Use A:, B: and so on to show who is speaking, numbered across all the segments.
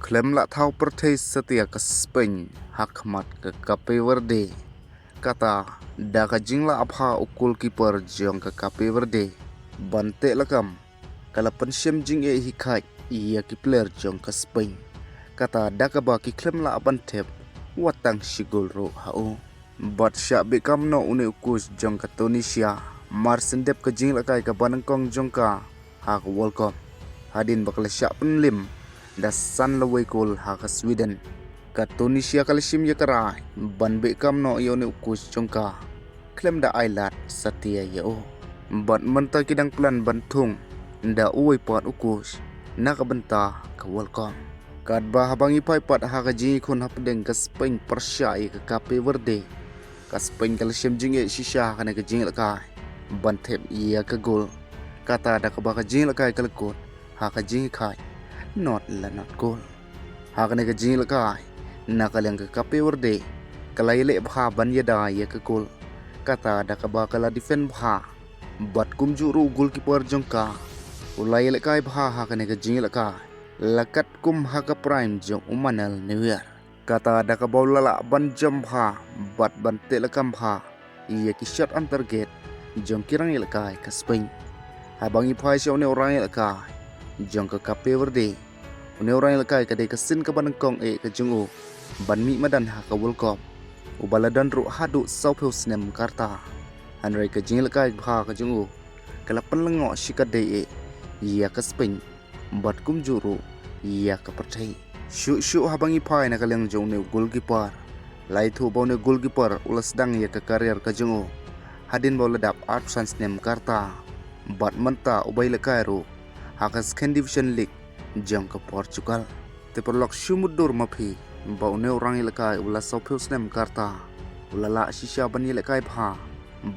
A: Klem la thau perthei setia ke Spain hakmat ke Cape Verde. Kata daga jingla abha ukul kiper jong ke Cape Verde. Bante lakam kala pensyem jing hikai ia ki player jong ke Spain. Kata daga ba ki klem la abantep watang sigol ro hao. Bat syak bekam no une ukus jong ke Tunisia. Marsendep ke jingla kai ke banengkong jong ka hak World Cup. Hadin bakal syak penlim dasan lawai kol hak Sweden. Ka Tunisia kalishim ya karai ban bekam no ione ukus jongka klem da ailat satia ya o bat menta kidang plan bantung da uai pat ukus nak benta ka World Cup. Kad bah bangi pai pat hak ji kun hapdeng ka Spain Persia ke Cape Verde. Ka Spain kalishim jinge shisha kana ka jing lakai ban tep ia ka gol. Kata da ka ba ka jing lakai kalkot hak jing kai not la not goal. Hak ne ka jing lakai nakalang ke Cape Verde kalaile bha ban yada ya ke goal. Kata da ka ba kala defend bha bat kum juru goalkeeper jongka ulai lekai bha hak ne ka jing lakai lakat kum hak prime jong umanal neuer. Kata da ka bola la ban jam bha bat ban te lekam bha ia ki shot on target jong kirang lekai ke Spain. Habangi phai sio ne orang lekai jong ke Cape Verde. Une orang lekai kadai kesin ke banengkong ke jungu ban mi madan ha ka World Cup ubaladan ru hadu saupeu snem karta hanrai ke jing lekai bha ka jungu kala penlengo sikadai ia ke Spain bat kum juru ia ke pertai syu habangi phai na kaleng jong ne goalkeeper lai thu bau ne goalkeeper ulas dang ia ke karier ka jungu hadin bau ledap absan snem karta bat menta ubai lekai ru ha ka Second Division League jong ke Portugal. Teperlok syumudur mapi bau ne orang ilekai ula saupeu snem karta ula la shisha ban ilekai bha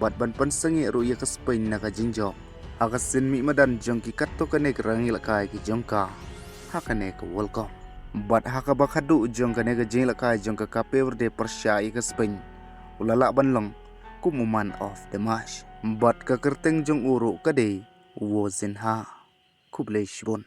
A: bat ban pensengi ru ia ke Spain na ka jingjo akasin mi madan jong ki katto kane rang ilekai ki jongka hakane ke World Cup bat haka bakadu jong kane ke jing ilekai jong ke Cape Verde Persia ke Spain ula la ban long kumuman of the match bat ke kerteng jong uru kade wozenha kublai shibon.